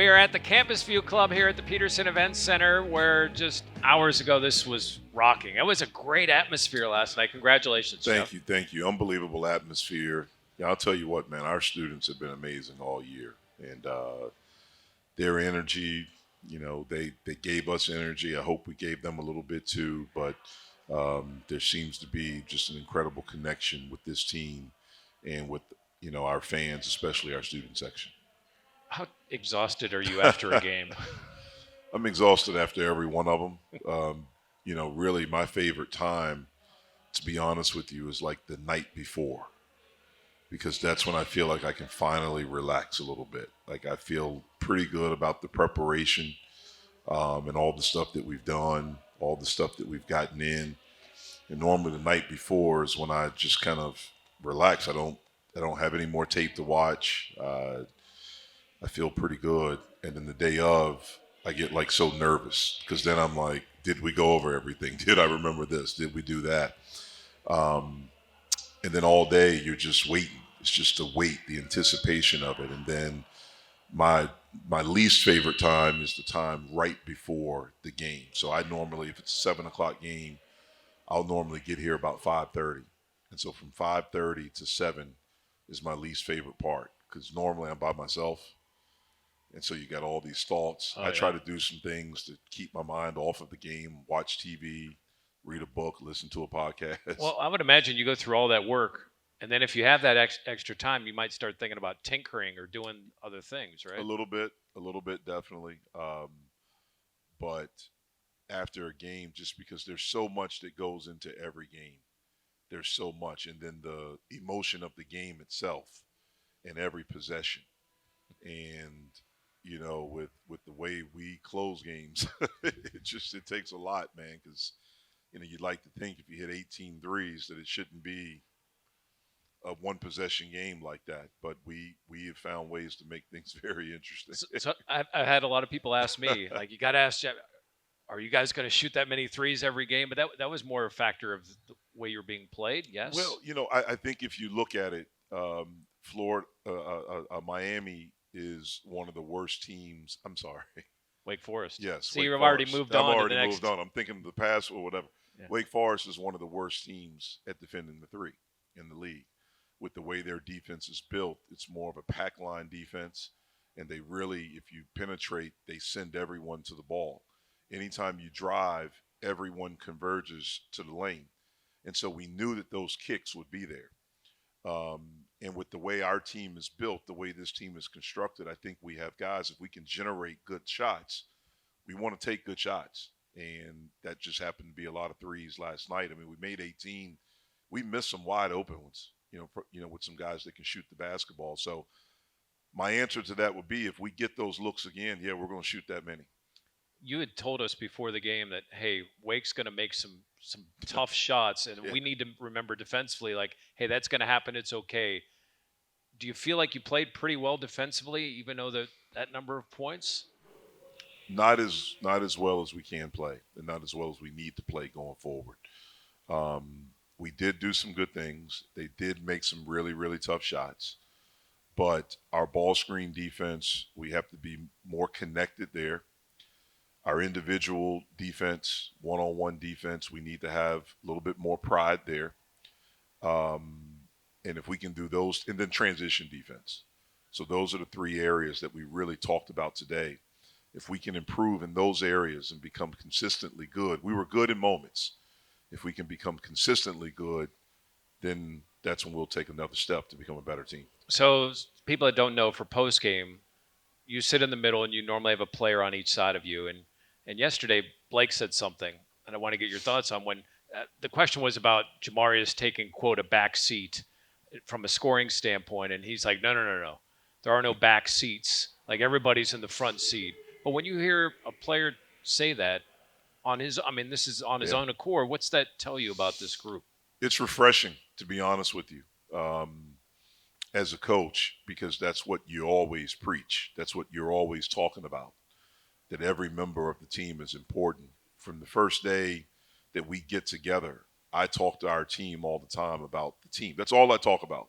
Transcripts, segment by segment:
We are at the Campus View Club here at the Peterson Events Center, where just hours ago this was rocking. It was a great atmosphere last night. Congratulations, Jeff. Thank you. Unbelievable atmosphere. Yeah, I'll tell you what, man, our students have been amazing all year. And their energy, they gave us energy. I hope we gave them a little bit too. But there seems to be just an incredible connection with this team and with, our fans, especially our student section. How exhausted are you after a game? I'm exhausted after every one of them. Really my favorite time, to be honest with you, is like the night before, because that's when I feel like I can finally relax a little bit. Like I feel pretty good about the preparation and all the stuff that we've done, all the stuff that we've gotten in. And normally the night before is when I just kind of relax. I don't have any more tape to watch. I feel pretty good. And then the day of, I get like so nervous because then I'm like, did we go over everything? Did I remember this? Did we do that? And then all day you're just waiting. It's just the wait, the anticipation of it. And then my least favorite time is the time right before the game. So I normally, if it's a 7 o'clock game, I'll normally get here about 5:30. And so from 5:30 to 7 is my least favorite part, because normally I'm by myself. And so you got all these thoughts. I try to do some things to keep my mind off of the game, watch TV, read a book, listen to a podcast. Well, I would imagine you go through all that work, and then if you have that extra time, you might start thinking about tinkering or doing other things, right? A little bit, definitely. But after a game, just because there's so much that goes into every game, there's so much. And then the emotion of the game itself and every possession. And, with the way we close games, it takes a lot, man, because, you'd like to think if you hit 18 threes that it shouldn't be a one possession game like that, but we have found ways to make things very interesting. So I've had a lot of people ask me, like, you got to ask Jeff, are you guys going to shoot that many threes every game? But that was more a factor of the way you're being played. Yes. Well, I think if you look at it, Florida, Miami is one of the worst teams. I'm sorry. Wake Forest. Yes. See, you've already moved on. I've already moved on. I'm thinking of the past or whatever. Yeah. Wake Forest is one of the worst teams at defending the three in the league. With the way their defense is built, it's more of a pack line defense. And they really, if you penetrate, they send everyone to the ball. Anytime you drive, everyone converges to the lane. And so we knew that those kicks would be there. And with the way our team is built, the way this team is constructed, I think we have guys, if we can generate good shots, we want to take good shots. And that just happened to be a lot of threes last night. I mean, we made 18. We missed some wide open ones, with some guys that can shoot the basketball. So my answer to that would be, if we get those looks again, yeah, we're going to shoot that many. You had told us before the game that, hey, Wake's going to make some tough shots, and we need to remember defensively, like, hey, that's going to happen. It's okay. Do you feel like you played pretty well defensively, even though that number of points? Not as well as we can play, and not as well as we need to play going forward. We did do some good things. They did make some really, really tough shots. But our ball screen defense, we have to be more connected there. Our individual defense, one-on-one defense, we need to have a little bit more pride there. And if we can do those, and then transition defense. So those are the three areas that we really talked about today. If we can improve in those areas and become consistently good, we were good in moments. If we can become consistently good, then that's when we'll take another step to become a better team. So people that don't know, for postgame, you sit in the middle and you normally have a player on each side of you. And yesterday, Blake said something, and I want to get your thoughts on when the question was about Jamarius taking, quote, a back seat from a scoring standpoint. And he's like, no. There are no back seats. Like, everybody's in the front seat. But when you hear a player say that this is on his own accord, what's that tell you about this group? It's refreshing, to be honest with you, as a coach, because that's what you always preach. That's what you're always talking about, that every member of the team is important. From the first day that we get together, I talk to our team all the time about the team. That's all I talk about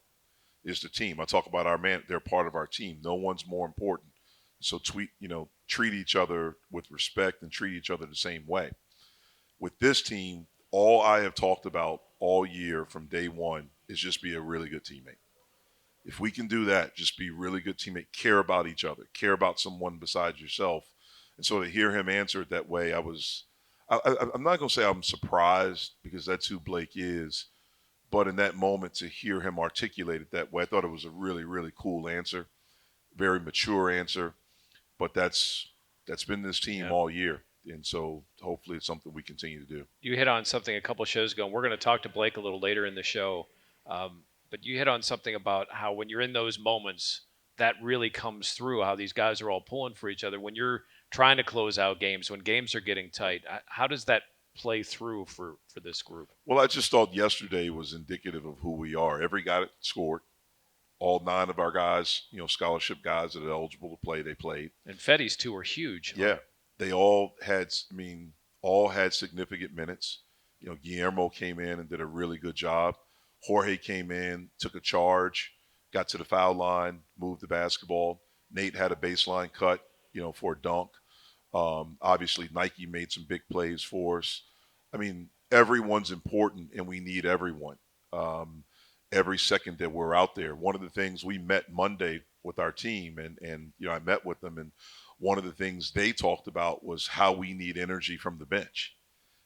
is the team. I talk about our man. They're part of our team. No one's more important So treat each other with respect and treat each other the same way. With this team, all I have talked about all year from day one is just be a really good teammate. If we can do that, just be really good teammate, care about each other, care about someone besides yourself. And so to hear him answer it that way, I'm not going to say I'm surprised because that's who Blake is. But in that moment, to hear him articulate it that way, I thought it was a really, really cool answer, very mature answer. But that's been this team Yeah. all year. And so hopefully it's something we continue to do. You hit on something a couple shows ago, and we're going to talk to Blake a little later in the show. But you hit on something about how when you're in those moments, that really comes through, how these guys are all pulling for each other. When you're trying to close out games, when games are getting tight, how does that play through for this group? Well, I just thought yesterday was indicative of who we are. Every guy that scored, all 9 of our guys, scholarship guys that are eligible to play, they played. And Fetty's two were huge. Yeah. They all had, all had significant minutes. Guillermo came in and did a really good job. Jorge came in, took a charge, got to the foul line, moved the basketball. Nate had a baseline cut, for a dunk. Obviously, Nike made some big plays for us. Everyone's important, and we need everyone. Every second that we're out there. One of the things we met Monday with our team, and I met with them, and one of the things they talked about was how we need energy from the bench,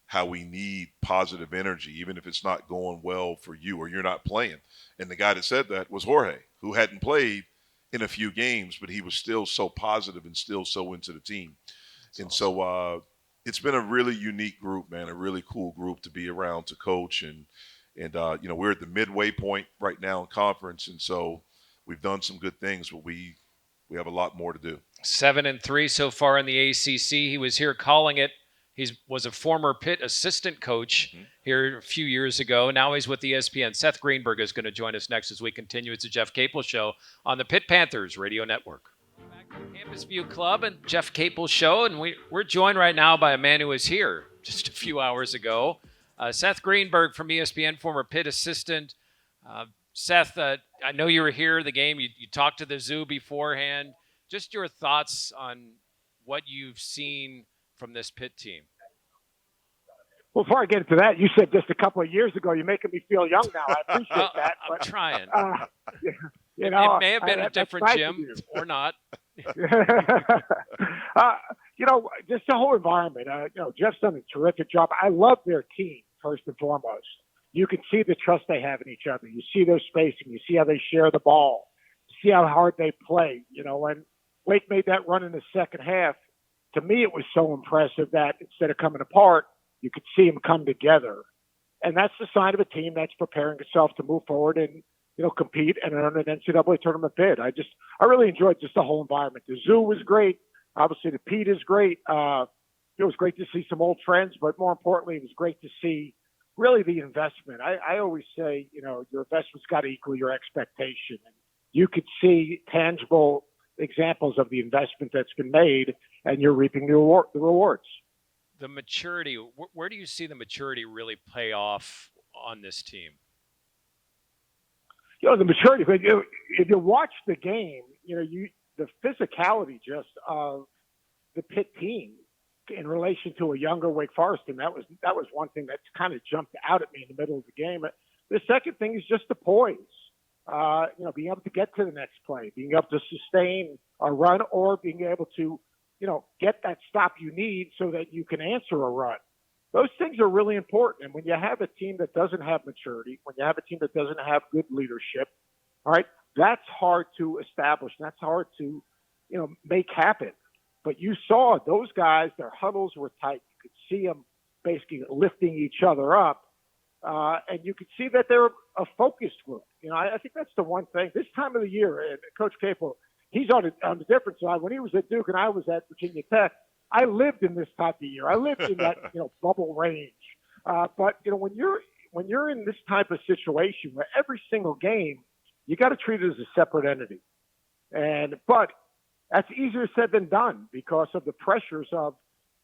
how we need positive energy, even if it's not going well for you or you're not playing. And the guy that said that was Jorge, who hadn't played in a few games, but he was still so positive and still so into the team. That's awesome. So it's been a really unique group, man, a really cool group to be around, to coach. And we're at the midway point right now in conference. And so we've done some good things, but we have a lot more to do. 7-3 so far in the ACC. He was here calling it. He was a former Pitt assistant coach here a few years ago. Now he's with ESPN. Seth Greenberg is going to join us next as we continue. It's a Jeff Capel Show on the Pitt Panthers Radio Network. Back to the Campus View Club and Jeff Capel Show, and we're joined right now by a man who was here just a few hours ago. Seth Greenberg from ESPN, former Pitt assistant. Seth, I know you were here the game. You talked to the Zoo beforehand. Just your thoughts on what you've seen from this Pitt team. Well, before I get into that, you said just a couple of years ago, you're making me feel young now. I appreciate that. I'm trying. It may have been a different gym or not. Just the whole environment. Jeff's done a terrific job. I love their team, first and foremost. You can see the trust they have in each other. You see their spacing. You see how they share the ball. You see how hard they play. When Blake made that run in the second half, to me, it was so impressive that instead of coming apart, you could see them come together. And that's the sign of a team that's preparing itself to move forward and, compete and earn an NCAA tournament bid. I really enjoyed just the whole environment. The Zoo was great. Obviously, the Pete is great. It was great to see some old friends, but more importantly, it was great to see really the investment. I always say, your investment's got to equal your expectation. And you could see tangible examples of the investment that's been made, and you're reaping the rewards. The maturity, where do you see the maturity really pay off on this team? The maturity, if you watch the game, the physicality just of the Pitt team in relation to a younger Wake Forest team, that was one thing that kind of jumped out at me in the middle of the game. The second thing is just the poise. Being able to get to the next play, being able to sustain a run, or being able to, get that stop you need so that you can answer a run. Those things are really important. And when you have a team that doesn't have maturity, when you have a team that doesn't have good leadership, all right, that's hard to establish. That's hard to, make happen. But you saw those guys, their huddles were tight. You could see them basically lifting each other up. And you could see that they're a focused group. I think that's the one thing. This time of the year, and Coach Capel, he's on the different side. When he was at Duke and I was at Virginia Tech, I lived in this type of year. I lived in that bubble range. But when you're in this type of situation where every single game you got to treat it as a separate entity, but that's easier said than done because of the pressures of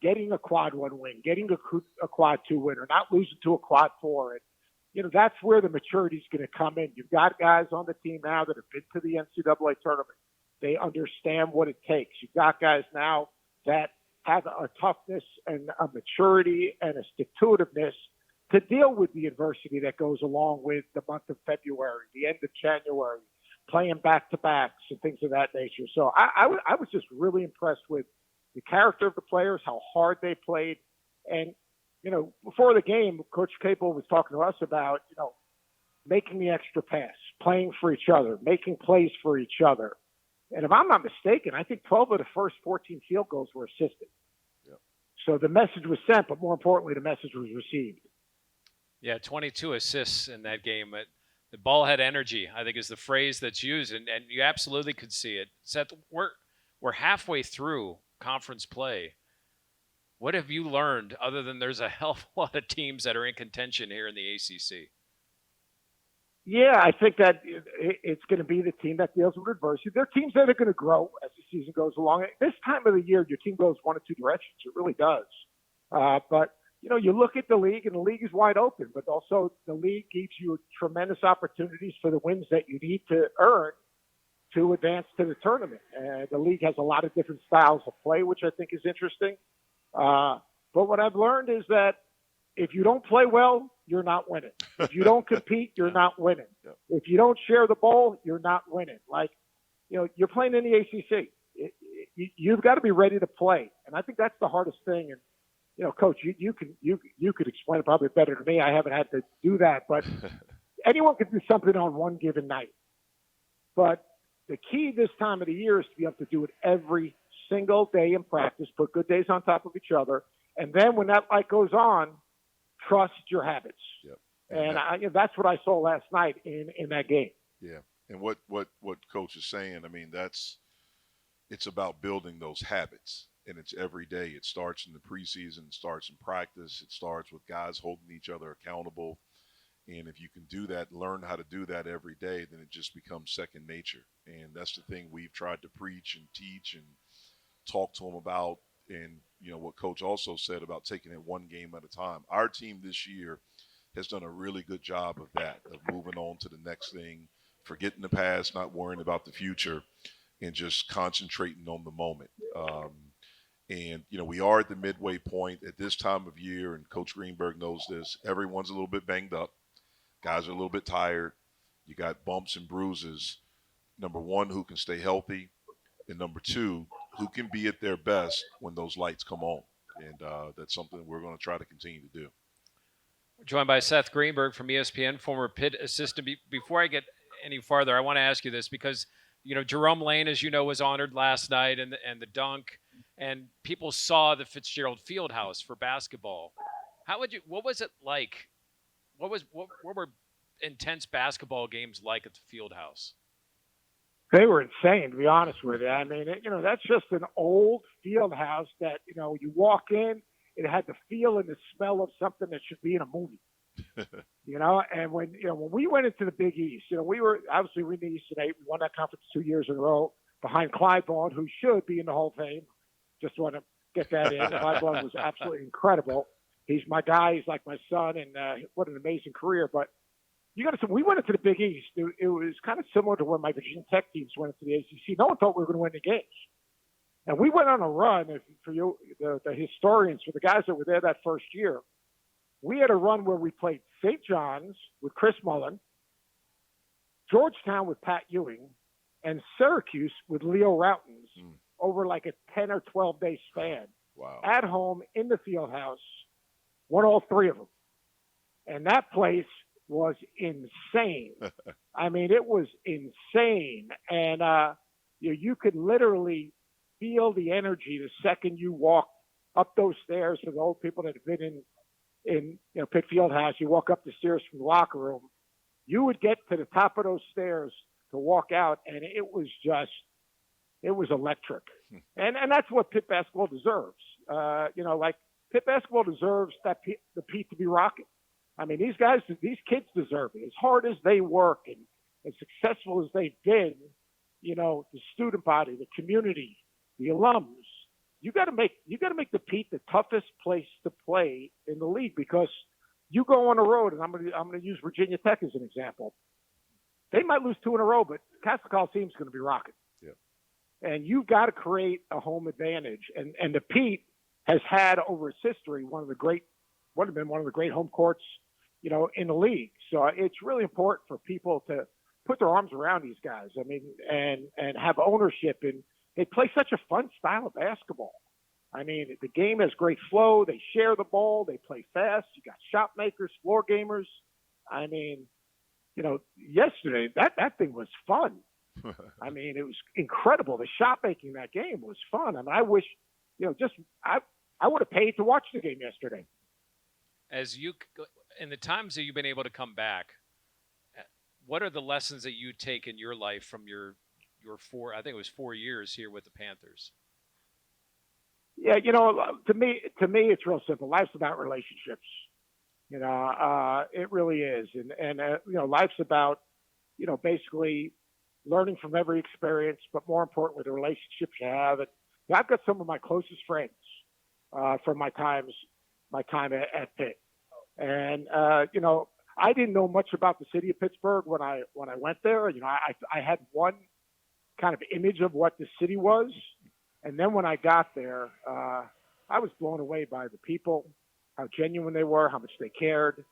getting a quad 1 win, getting a quad 2 win, or not losing to a quad 4. And, that's where the maturity is going to come in. You've got guys on the team now that have been to the NCAA tournament. They understand what it takes. You've got guys now that have a toughness and a maturity and a stick-to-itiveness to deal with the adversity that goes along with the month of February, the end of January, playing back-to-backs and things of that nature. So I was just really impressed with the character of the players, how hard they played. And, before the game, Coach Capel was talking to us about, making the extra pass, playing for each other, making plays for each other. And if I'm not mistaken, I think 12 of the first 14 field goals were assisted. Yep. So the message was sent, but more importantly, the message was received. Yeah, 22 assists in that game. The ball had energy, I think, is the phrase that's used, and you absolutely could see it. Seth, we're halfway through conference play. What have you learned other than there's a hell of a lot of teams that are in contention here in the ACC? Yeah, I think that it's going to be the team that deals with adversity. There are teams that are going to grow as the season goes along. This time of the year, your team goes one of two directions. It really does. But, you look at the league, and the league is wide open, but also the league gives you tremendous opportunities for the wins that you need to earn to advance to the tournament. The league has a lot of different styles of play, which I think is interesting. But what I've learned is that if you don't play well, you're not winning. If you don't compete, you're not winning. Yep. If you don't share the ball, you're not winning. You're playing in the ACC. You've got to be ready to play, and I think that's the hardest thing. And Coach, you could explain it probably better than me. I haven't had to do that, but anyone can do something on one given night. But the key this time of the year is to be able to do it every single day in practice, put good days on top of each other, and then when that light goes on, trust your habits. Yep. And that's what I saw last night in that game. Yeah. And what Coach is saying, it's about building those habits, and it's every day. It starts in the preseason, it starts in practice, it starts with guys holding each other accountable. And if you can do that, learn how to do that every day, then it just becomes second nature. And that's the thing we've tried to preach and teach and talk to them about. And, what Coach also said about taking it one game at a time. Our team this year has done a really good job of that, of moving on to the next thing, forgetting the past, not worrying about the future, and just concentrating on the moment. And we are at the midway point at this time of year, and Coach Greenberg knows this. Everyone's a little bit banged up. Guys are a little bit tired. You got bumps and bruises. Number one, who can stay healthy? And number two, who can be at their best when those lights come on? And that's something we're going to try to continue to do. We're joined by Seth Greenberg from ESPN, former Pitt assistant. Before I get any farther, I want to ask you this because, Jerome Lane, as you know, was honored last night and the dunk, and people saw the Fitzgerald Fieldhouse for basketball. What was it like? What were intense basketball games like at the Fieldhouse? They were insane, to be honest with you. I mean, that's just an old field house that, you walk in, it had the feel and the smell of something that should be in a movie. And when we went into the Big East, we were obviously in the Eastern 8. We won that conference 2 years in a row behind Clyde Vaughn, who should be in the Hall of Fame. Just want to get that in. Clyde Vaughn was absolutely incredible. He's my guy. He's like my son, and what an amazing career. But you got to say, we went into the Big East. It was kind of similar to when my Virginia Tech teams went into the ACC. No one thought we were going to win the games. And we went on a run, for you, the historians, for the guys that were there that first year, we had a run where we played St. John's with Chris Mullen, Georgetown with Pat Ewing, and Syracuse with Leo Routens over like a 10 or 12-day span. Wow. At home in the field house, won all three of them. And that place was insane. I mean, it was insane. And you could literally feel the energy the second you walked up those stairs. For the old people that have been in Pitt Fieldhouse, you walk up the stairs from the locker room. You would get to the top of those stairs to walk out, and it was electric. And that's what Pitt basketball deserves. Pitt basketball deserves the Pete to be rocking. I mean, these kids deserve it. As hard as they work and as successful as they've been, the student body, the community, the alums, you got to make the Pete the toughest place to play in the league, because you go on the road, and I'm going to use Virginia Tech as an example. They might lose 2 in a row, but Castle Coliseum's going to be rocking. Yeah. And you've got to create a home advantage. And the Pete has had over its history would have been one of the great home courts, in the league. So it's really important for people to put their arms around these guys. I mean, and have ownership, and they play such a fun style of basketball. I mean, the game has great flow. They share the ball. They play fast. You got shot makers, floor gamers. I mean, yesterday that thing was fun. I mean, it was incredible. The shot making that game was fun. I mean, I wish, I would have paid to watch the game yesterday. As you, in the times that you've been able to come back, what are the lessons that you take in your life from your I think it was 4 years here with the Panthers? Yeah, to me, it's real simple. Life's about relationships. It really is, and life's about, basically learning from every experience, but more importantly, the relationships you have. And I've got some of my closest friends from my time at Pitt, and I didn't know much about the city of Pittsburgh when I went there. I had one kind of image of what the city was. And then when I got there, I was blown away by the people, how genuine they were, how much they cared.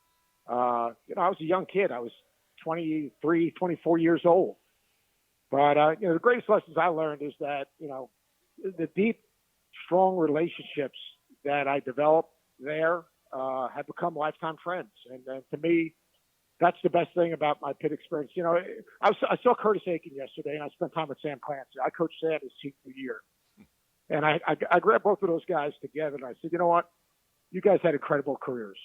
I was a young kid. I was 23, 24 years old. But, the greatest lessons I learned is that, the deep, strong relationships that I developed there have become lifetime friends. And to me, that's the best thing about my Pitt experience. I saw Curtis Aiken yesterday, and I spent time with Sam Clancy. I coached Sam his senior year. And I grabbed both of those guys together, and I said, you know what? You guys had incredible careers.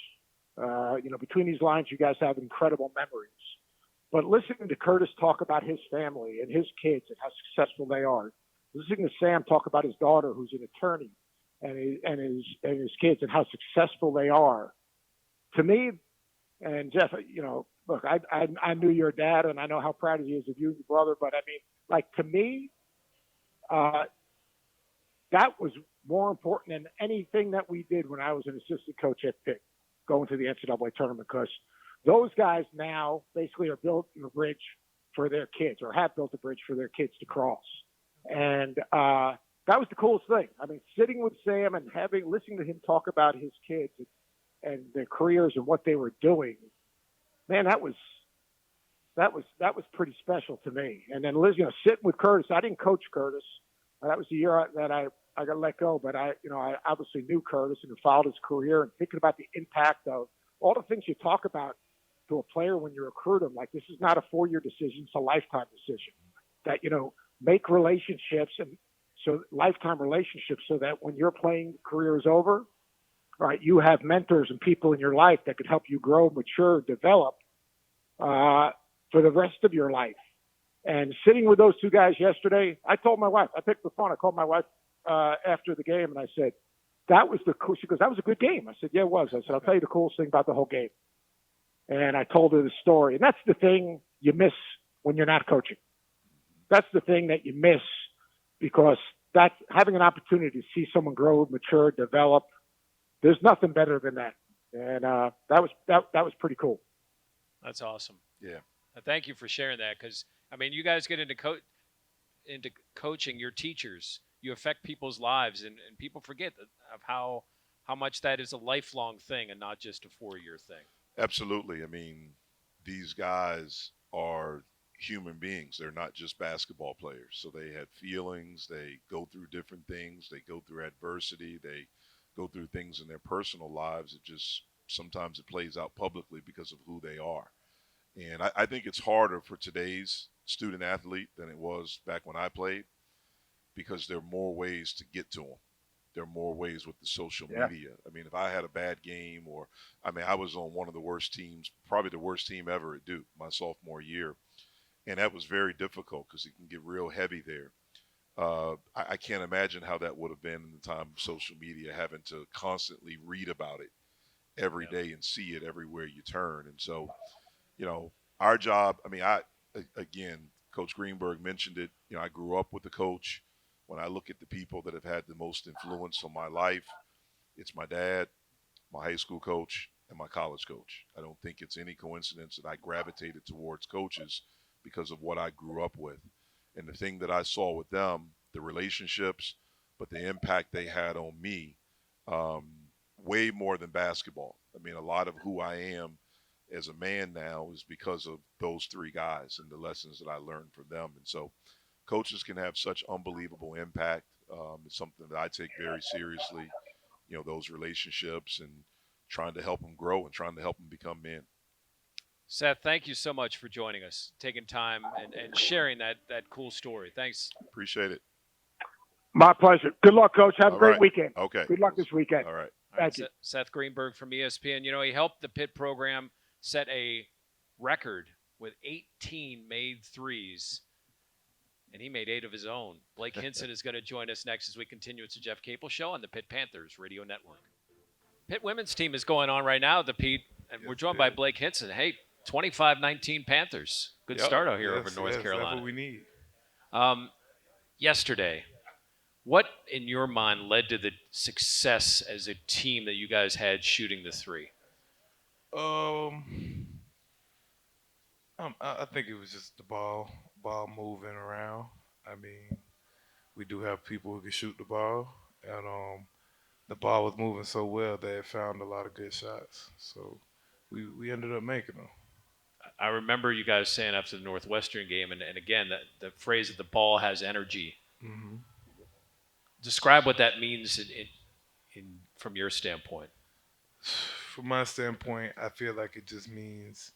Between these lines, you guys have incredible memories. But listening to Curtis talk about his family and his kids and how successful they are, listening to Sam talk about his daughter, who's an attorney, and his kids and how successful they are, to me, and Jeff, look, I knew your dad, and I know how proud he is of you and your brother. But I mean, to me, that was more important than anything that we did when I was an assistant coach at Pitt, going to the NCAA tournament, because those guys now basically are building a bridge for their kids, or have built a bridge for their kids to cross. And that was the coolest thing. I mean, sitting with Sam and listening to him talk about his kids and their careers and what they were doing, man, that was pretty special to me. And then sitting with Curtis, I didn't coach Curtis. That was the year that I got let go, but I obviously knew Curtis and followed his career, and thinking about the impact of all the things you talk about to a player when you recruit him. Like, this is not a 4-year decision; it's a lifetime decision. That make relationships, and so lifetime relationships, so that when your playing career is over, right, you have mentors and people in your life that could help you grow, mature, develop for the rest of your life. And sitting with those two guys yesterday, I told my wife, I picked the phone. I called my wife after the game, and I said, that was the cool. She goes, that was a good game. I said, yeah, it was. I said, I'll tell you the coolest thing about the whole game. And I told her the story. And that's the thing you miss when you're not coaching. That's the thing that you miss, because that's having an opportunity to see someone grow, mature, develop. There's nothing better than that. And that was pretty cool. That's awesome. Yeah. Thank you for sharing that, because I mean, you guys get into coaching, your teachers, you affect people's lives, and people forget of how much that is a lifelong thing and not just a 4-year thing. Absolutely. I mean, these guys are human beings. They're not just basketball players. So they have feelings. They go through different things. They go through adversity. They go through things in their personal lives. It just sometimes it plays out publicly because of who they are. And I think it's harder for today's student athlete than it was back when I played, because there are more ways to get to them. There are more ways with the social media. I mean, if I had a bad game, I was on one of the worst teams, probably the worst team ever at Duke, my sophomore year. And that was very difficult because it can get real heavy there. I can't imagine how that would have been in the time of social media, having to constantly read about it every day and see it everywhere you turn. And so, our job, again, Coach Greenberg mentioned it. I grew up with the coach. When I look at the people that have had the most influence on my life, it's my dad, my high school coach, and my college coach. I don't think it's any coincidence that I gravitated towards coaches because of what I grew up with. And the thing that I saw with them the relationships, but the impact they had on me, um, way more than basketball. I mean, a lot of who I am as a man now is because of those three guys and the lessons that I learned from them. And so, coaches can have such unbelievable impact. It's something that I take very seriously. Those relationships and trying to help them grow and trying to help them become men. Seth, thank you so much for joining us, taking time and sharing that cool story. Thanks. Appreciate it. My pleasure. Good luck, Coach. Have a All great right. weekend. Okay. Good luck this weekend. All right. All right, Thank you. Seth Greenberg from ESPN. He helped the Pitt program set a record with 18 made threes, and he made 8 of his own. Blake Henson is going to join us next as we continue. It's the Jeff Capel Show on the Pitt Panthers Radio Network. Pitt women's team is going on right now at the Pete, and we're joined by Blake Henson. Hey, 25-19 Panthers. Good start out here over North Carolina. That's what we need. Yesterday, what in your mind led to the success as a team that you guys had shooting the three? I think it was just the ball moving around. I mean, we do have people who can shoot the ball, and the ball was moving so well that it found a lot of good shots. So we ended up making them. I remember you guys saying after the Northwestern game, and again, the phrase that the ball has energy. Mm-hmm. Describe what that means from your standpoint. From my standpoint, I feel like it just means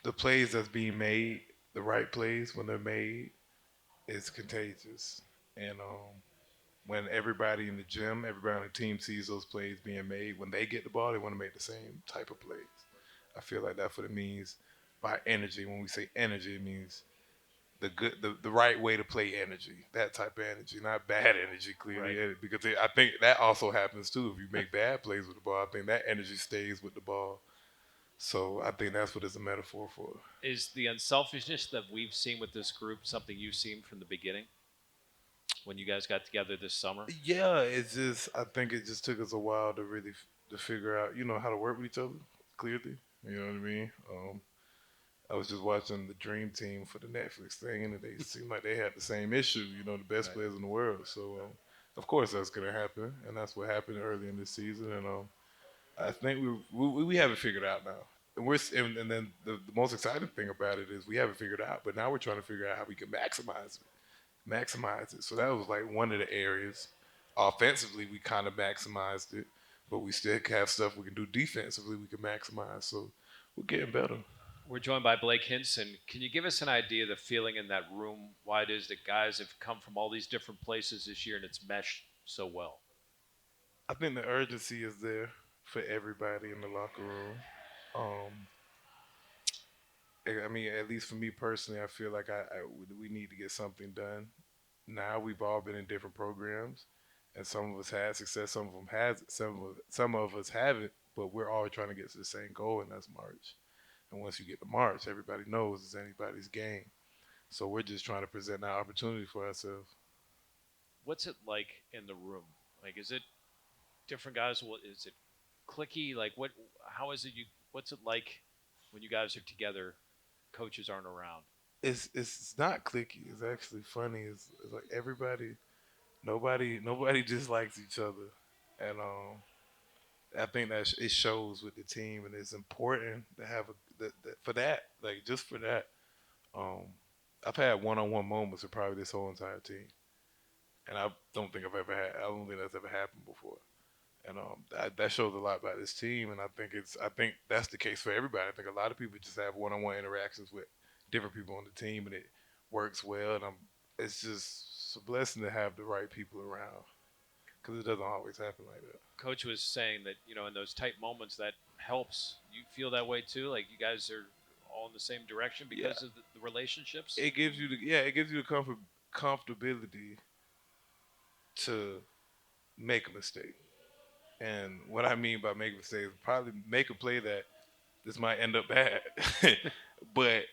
the plays that's being made, the right plays when they're made, is contagious. And when everybody in the gym, everybody on the team sees those plays being made, when they get the ball, they want to make the same type of plays. I feel like that's what it means by energy. When we say energy, it means the right way to play energy, that type of energy, not bad energy, clearly. Right. Because I think that also happens too. If you make bad plays with the ball, I think that energy stays with the ball. So I think that's what it's a metaphor for. Is the unselfishness that we've seen with this group something you've seen from the beginning when you guys got together this summer? Yeah, I think it just took us a while to really to figure out, how to work with each other clearly. You know what I mean? I was just watching the Dream Team for the Netflix thing, and they seemed like they had the same issue, the best players in the world. So, of course, that's going to happen, and that's what happened early in this season. And I think we have it figured out now. And then the most exciting thing about it is we have it figured out, but now we're trying to figure out how we can maximize it. So that was like one of the areas. Offensively, we kind of maximized it, but we still have stuff we can do defensively we can maximize. So we're getting better. We're joined by Blake Henson. Can you give us an idea of the feeling in that room, why it is that guys have come from all these different places this year and it's meshed so well? I think the urgency is there for everybody in the locker room. I mean, at least for me personally, I feel like we need to get something done. Now we've all been in different programs, and some of us had success, some of them has, some of us haven't, but we're all trying to get to the same goal, and that's March. And once you get to March, everybody knows it's anybody's game. So we're just trying to present that opportunity for ourselves. What's it like in the room? Like, is it different guys? Is it cliquey? Like, how is it? What's it like when you guys are together? Coaches aren't around. It's not cliquey. It's actually funny. It's like nobody dislikes each other, and I think that it shows with the team, and it's important to have for that. Like just for that, I've had one-on-one moments with probably this whole entire team, and I don't think I don't think that's ever happened before, and that shows a lot about this team, and I think that's the case for everybody. I think a lot of people just have one-on-one interactions with different people on the team, and it works well, and it's just a blessing to have the right people around. Because it doesn't always happen like that. Coach was saying that, in those tight moments, that helps. You feel that way too? Like you guys are all in the same direction because of the relationships? It gives you the comfortability to make a mistake. And what I mean by make a mistake is probably make a play that this might end up bad. But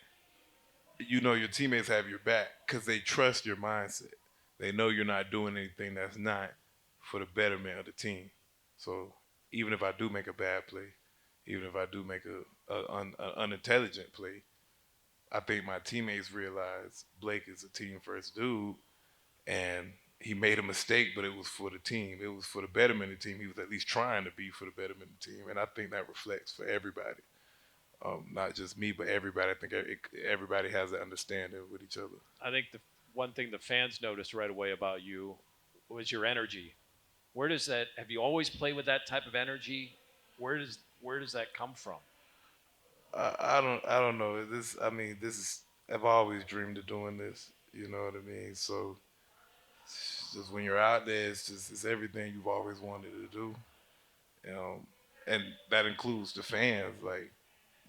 your teammates have your back because they trust your mindset. They know you're not doing anything that's not for the betterment of the team. So even if I do make a bad play, even if I do make an unintelligent play, I think my teammates realize Blake is a team first dude, and he made a mistake, but it was for the team. It was for the betterment of the team. He was at least trying to be for the betterment of the team, and I think that reflects for everybody, not just me, but everybody. I think everybody has an understanding with each other. I think the one thing the fans noticed right away about you was your energy. Where does that? Have you always played with that type of energy? Where does that come from? I don't know. I mean, this is. I've always dreamed of doing this. You know what I mean? So just when you're out there, it's everything you've always wanted to do. Um, and that includes the fans. Like,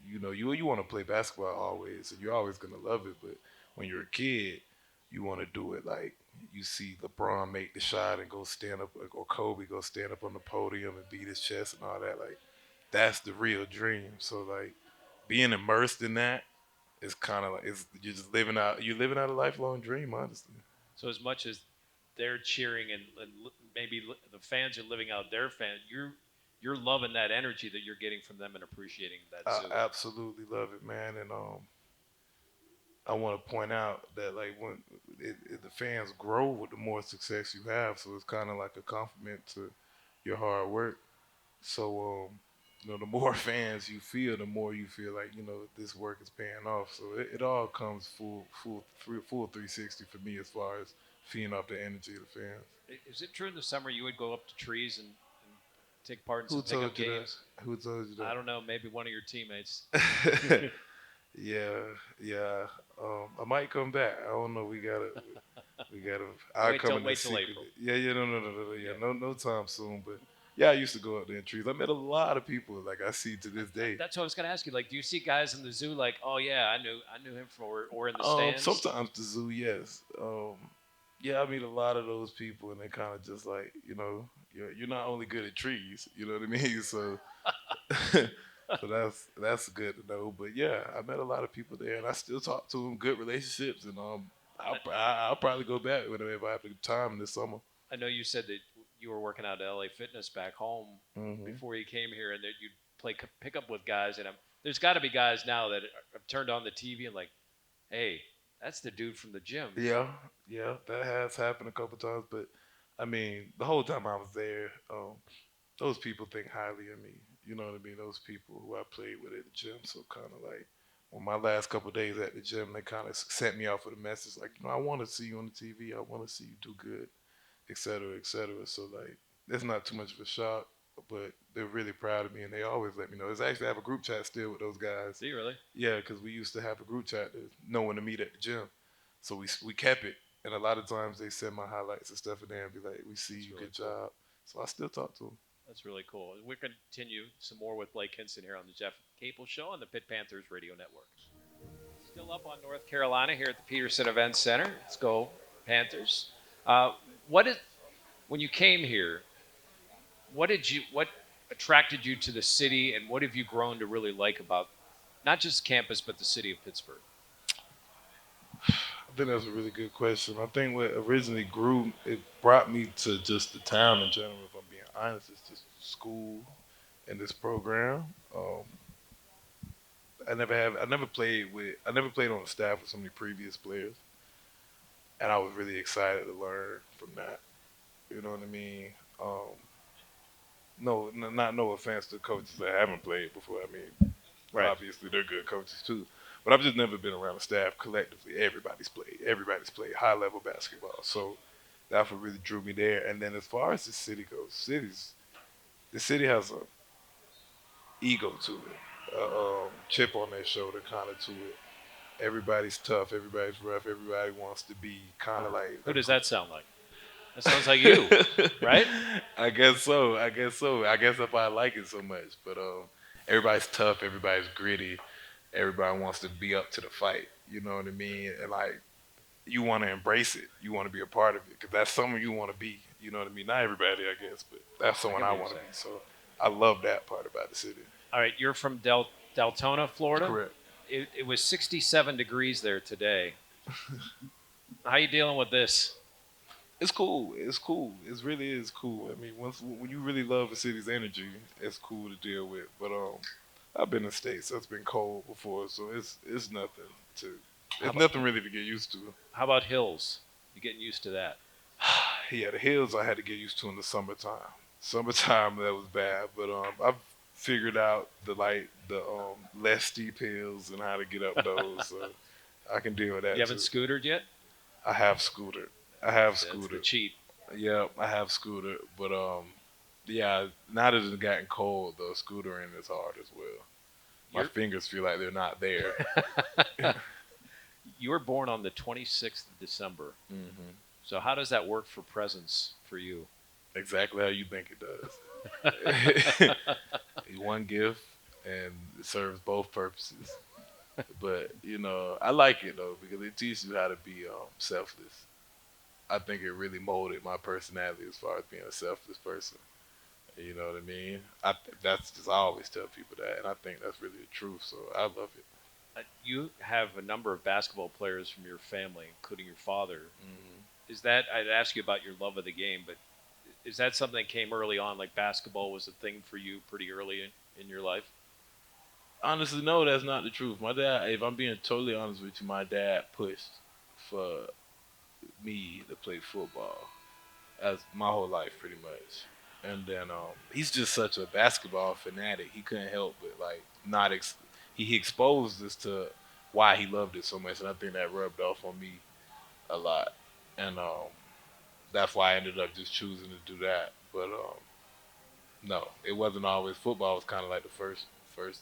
you want to play basketball always, and you're always gonna love it. But when you're a kid, you want to do it like you see LeBron make the shot and go stand up, or Kobe go stand up on the podium and beat his chest and all that. Like, that's the real dream. So like being immersed in that is kind of like you're living out a lifelong dream, honestly. So as much as they're cheering and maybe the fans are living out their fan, you're loving that energy that you're getting from them and appreciating that I zoo. absolutely love it, man, and I want to point out that like when the fans grow with the more success you have, so it's kind of like a compliment to your hard work. So the more fans you feel, the more you feel like this work is paying off. So it all comes full 360 for me as far as feeding off the energy of the Is it true in the summer you would go up to trees and take part in Who some pickup told you that? games? Who told you I don't know, maybe one of your teammates. that? Yeah, yeah. I might come back. I don't know. We gotta. I Wait come till in wait this till secret. April. Yeah, yeah. No. Yeah, Yeah. no time soon. But yeah, I used to go out there in trees. I met a lot of people like I see to this day. That's what I was gonna ask you. Like, do you see guys in the zoo like, oh yeah, I knew him from, or in the stands? Sometimes the zoo, yes. Yeah, I meet a lot of those people, and they kind of just like you're not only good at trees. You know what I mean? So so that's good to know. But yeah, I met a lot of people there, and I still talk to them. Good relationships, and I'll probably go back whenever I have the time this summer. I know you said that you were working out at LA Fitness back home Hmm. before you came here, and that you'd play pickup with guys. And there's got to be guys now that have turned on the TV and like, hey, that's the dude from the gym. Yeah, yeah, that has happened a couple times. But I mean, the whole time I was there, those people think highly of me. You know what I mean? Those people who I played with at the gym. So kind of like on my last couple of days at the gym, they kind of sent me off with a message like, I want to see you on the TV. I want to see you do good, et cetera, et cetera. So like, it's not too much of a shock, but they're really proud of me, and they always let me know. There's actually I have a group chat still with those guys. Do you really? Yeah, because we used to have a group chat to know when to meet at the gym, so we kept it. And a lot of times they send my highlights and stuff in there and be like, "We see That's you, really good cool. job." So I still talk to them. That's really cool. We're going to continue some more with Blake Henson here on the Jeff Capel Show on the Pitt Panthers Radio Network. Still up on North Carolina here at the Peterson Events Center. Let's go Panthers. What is when you came here? What attracted you to the city, and what have you grown to really like about not just campus but the city of Pittsburgh? I think that's a really good question. I think what originally grew, it brought me to just the town in general. If I'm being honest, it's just school and this program. I never played on the staff with so many previous players, and I was really excited to learn from that. You know what I mean? Um, not no offense to coaches that haven't played before. I mean, Right. obviously they're good coaches too, but I've just never been around a staff collectively. Everybody's played. Everybody's played high level basketball. So that's what really drew me there. And then as far as the city goes, the city has a ego to it, chip on their shoulder kind of to it. Everybody's tough. Everybody's rough. Everybody wants to be kind of like Who does that sound like? That sounds like you, right? I guess so. I guess so. I guess if I like it so much, but everybody's tough. Everybody's gritty. Everybody wants to be up to the fight. You know what I mean? And like you want to embrace it. You want to be a part of it because that's someone you want to be. You know what I mean? Not everybody, I guess, but that's I someone get I what you're want to be. saying. So I love that part about the city. All right, you're from Deltona, Florida. Correct. It was 67 degrees there today. How you dealing with this? It's cool. It's cool. It really is cool. I mean, when you really love a city's energy, it's cool to deal with. But I've been in states that's been cold before, so it's nothing to. How It's about, nothing really to get used to. how about hills? You getting used to that? Yeah, the hills I had to get used to in the summertime. Summertime that was bad, but I've figured out the less steep hills and how to get up those, so I can deal with You that haven't too. scootered yet? I have scootered. I have That's the scootered. cheat. Yeah, I have scootered, but yeah. Now that it's gotten cold, though, scootering is hard as well. My You're fingers feel like they're not there. you were born on the 26th of December. hmm So how does that work for presents for you? Exactly how you think it does. One gift, and it serves both purposes. But I like it though because it teaches you how to be selfless. I think it really molded my personality as far as being a selfless person. You know what I mean? That's just I always tell people that, and I think that's really the truth. So I love it. You have a number of basketball players from your family, including your father. hmm Is that I'd ask you about your love of the game, but is that something that came early on? Like basketball was a thing for you pretty early in your life? Honestly, no, that's not the truth. My dad, if I'm being totally honest with you, my dad pushed for me to play football as my whole life, pretty much. And then he's just such a basketball fanatic. He couldn't help but like not. He exposed us to why he loved it so much, and I think that rubbed off on me a lot. And that's why I ended up just choosing to do that. But no, it wasn't always football. Was kind of like the first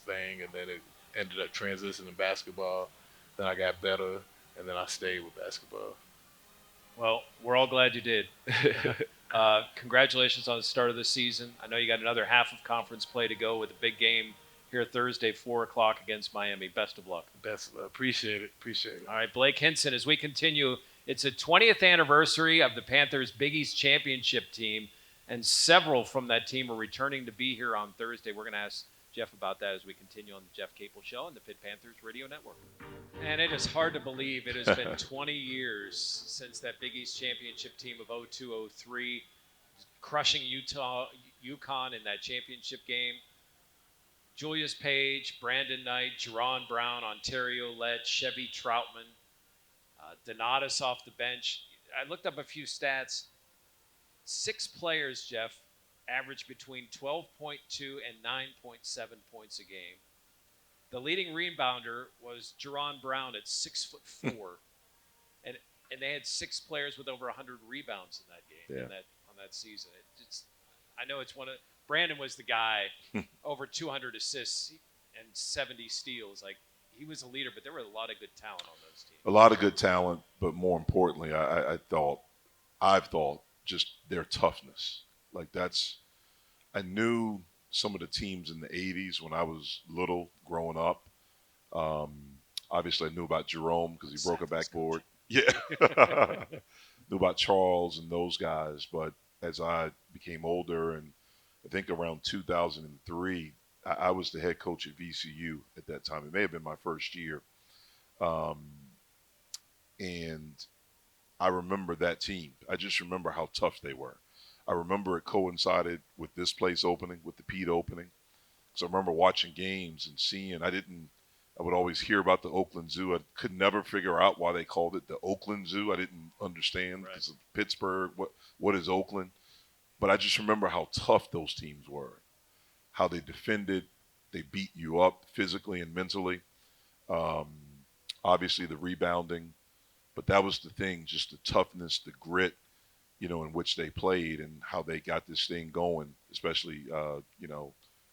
thing, and then it ended up transitioning to basketball. Then I got better, and then I stayed with basketball. Well, we're all glad you did. Congratulations on the start of the season. I know you got another half of conference play to go with a big game here Thursday, 4 o'clock against Miami. Best of luck. Best of luck. Appreciate it. Appreciate it. All right, Blake Henson, as we continue, it's a 20th anniversary of the Panthers' Big East Championship team, and several from that team are returning to be here on Thursday. We're going to ask Jeff about that as we continue on the Jeff Capel Show on the Pitt Panthers Radio Network. And it is hard to believe it has been 20 years since that Big East Championship team of 02-03 crushing UConn in that championship game. Julius Page, Brandon Knight, Jerron Brown, Ontario Lett, Chevy Troutman, Donatus off the bench. I looked up a few stats. 6 players, Jeff, averaged between 12.2 and 9.7 points a game. The leading rebounder was Jerron Brown at 6'4", and they had 6 players with over 100 rebounds in that game on that season. I know it's one of Brandon was the guy, over 200 assists and 70 steals. Like he was a leader, but there were a lot of good talent on those teams. A lot of good talent, but more importantly, I've thought just their toughness. Like I knew some of the teams in the 80s when I was little growing up. Um, Obviously, I knew about Jerome because he broke a backboard. Yeah. Knew about Charles and those guys. But as I became older, and I think around 2003, I was the head coach at VCU at that time. It may have been my first year. Um, and I remember that team. I just remember how tough they were. I remember it coincided with this place opening, with the Pitt opening. So I remember watching games and seeing. I would always hear about the Oakland Zoo. I could never figure out why they called it the Oakland Zoo. I didn't understand because of Pittsburgh. What is Oakland? But I just remember how tough those teams were, how they defended. They beat you up physically and mentally. Um, Obviously, the rebounding. But that was the thing, just the toughness, the grit, in which they played and how they got this thing going, especially,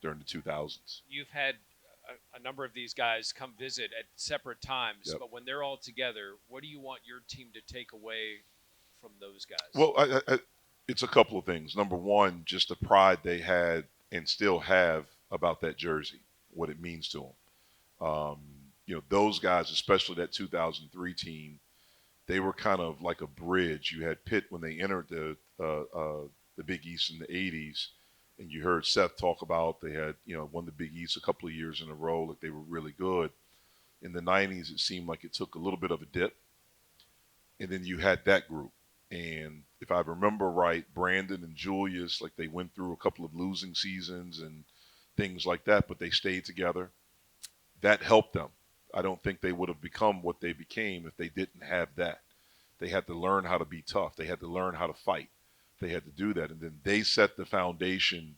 during the 2000s. You've had a number of these guys come visit at separate times, Yep. but when they're all together, what do you want your team to take away from those guys? Well, it's a couple of things. Number one, just the pride they had and still have about that jersey, what it means to them. Those guys, especially that 2003 team, they were kind of like a bridge. You had Pitt when they entered the Big East in the 80s, and you heard Seth talk about they had, won the Big East a couple of years in a row, like they were really good. In the 90s, it seemed like it took a little bit of a dip, and then you had that group. And if I remember right, Brandon and Julius, like they went through a couple of losing seasons and things like that, but they stayed together. That helped them. I don't think they would have become what they became if they didn't have that. They had to learn how to be tough. They had to learn how to fight. they had to do that, and then they set the foundation,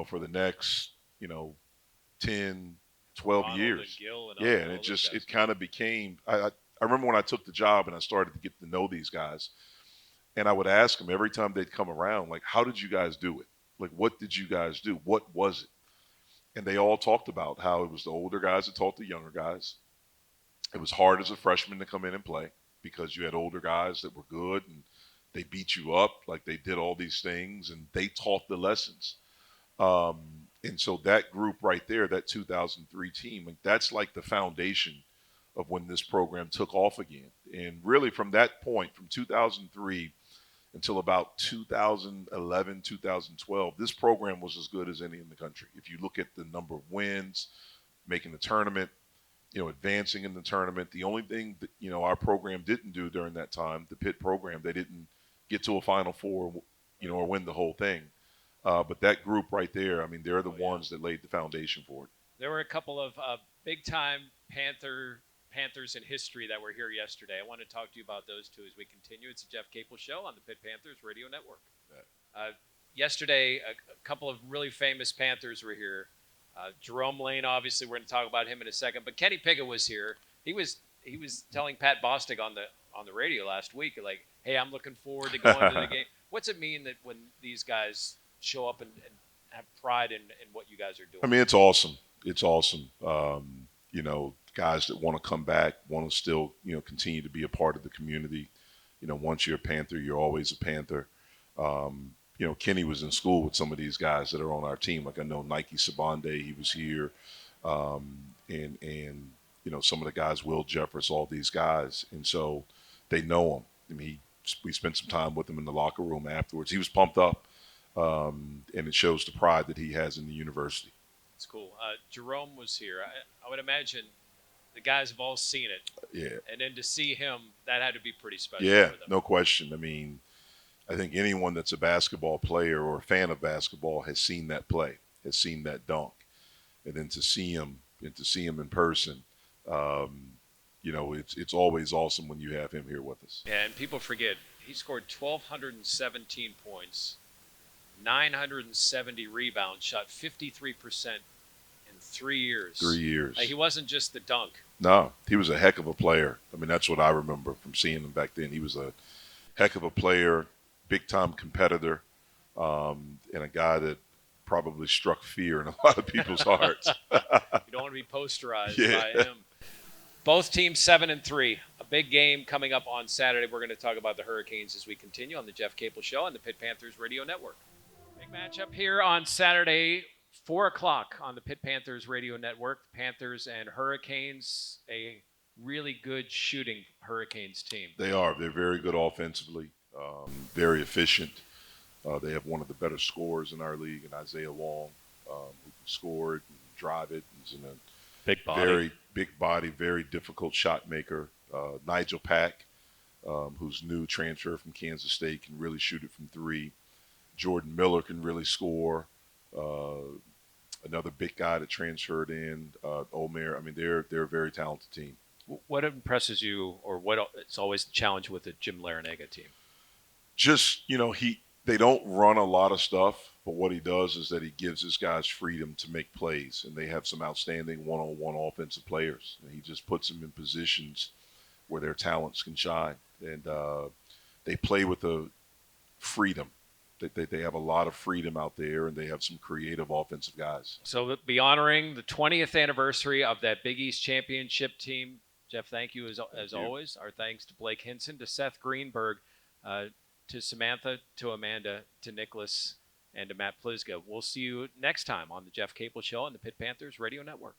for the next, 10, 12 Ronald and years. Gill and Yeah, all and it those guys. kind of became. I remember when I took the job and I started to get to know these guys, and I would ask them every time they'd come around, like, how did you guys do it? Like, what did you guys do? What was it? And they all talked about how it was the older guys that taught the younger guys. It was hard as a freshman to come in and play because you had older guys that were good and they beat you up, like they did all these things and they taught the lessons. And so that group right there, that 2003 team, like, that's like the foundation of when this program took off again. And really from that point, from 2003 until about 2011, 2012, this program was as good as any in the country. If you look at the number of wins, making the tournament, advancing in the tournament, the only thing that, our program didn't do during that time, the Pitt program, they didn't get to a Final Four, or win the whole thing. But that group right there, I mean, they're the ones that laid the foundation for it. There were a couple of big-time Panthers in history that were here yesterday. I want to talk to you about those two as we continue. It's the Jeff Capel Show on the Pitt Panthers Radio Network. Yesterday, a couple of really famous Panthers were here. Jerome Lane, obviously, we're going to talk about him in a second. But Kenny Pickett was here. He was telling Pat Bostic on the radio last week, like, hey, I'm looking forward to going to the game. What's it mean that when these guys show up and have pride in what you guys are doing? I mean, it's awesome. It's awesome. Guys that want to come back, want to still, continue to be a part of the community. Once you're a Panther, you're always a Panther. Kenny was in school with some of these guys that are on our team. Like I know Nike Sabande, he was here. And some of the guys, Will Jeffers, all these guys. And so they know him. I mean, we spent some time with him in the locker room afterwards. He was pumped up. And it shows the pride that he has in the university. It's cool. Jerome was here. I would imagine the guys have all seen it. Yeah. And then to see him, that had to be pretty special Yeah, for them. no question. I mean, I think anyone that's a basketball player or a fan of basketball has seen that play, has seen that dunk. And then to see him in person, it's always awesome when you have him here with us. Yeah, and people forget, he scored 1,217 points, 970 rebounds, shot 53% in 3 years. 3 years. He wasn't just the dunk. No, he was a heck of a player. I mean, that's what I remember from seeing him back then. He was a heck of a player, big-time competitor, and a guy that probably struck fear in a lot of people's hearts. You don't want to be posterized by him. Both teams 7-3. A big game coming up on Saturday. We're going to talk about the Hurricanes as we continue on the Jeff Capel Show on the Pitt Panthers Radio Network. Big matchup here on Saturday, 4 o'clock on the Pitt Panthers Radio Network. Panthers and Hurricanes, a really good shooting Hurricanes team. They are. They're very good offensively, very efficient. They have one of the better scorers in our league, and Isaiah Long, who can score it and drive it. He's in a big body. Very big body, very difficult shot maker. Nigel Pack, who's new transfer from Kansas State, can really shoot it from three. Jordan Miller can really score. Another big guy that transferred in, Omer. I mean, they're a very talented team. What impresses you, or what it's always the challenge with the Jim Larinaga team? Just, they don't run a lot of stuff, but what he does is that he gives his guys freedom to make plays, and they have some outstanding one-on-one offensive players. And he just puts them in positions where their talents can shine, and they play with a freedom. They have a lot of freedom out there, and they have some creative offensive guys. So we'll be honoring the 20th anniversary of that Big East championship team. Jeff, thank you as always. Our thanks to Blake Henson, to Seth Greenberg, to Samantha, to Amanda, to Nicholas, and to Matt Plizga. We'll see you next time on the Jeff Capel Show on the Pitt Panthers Radio Network.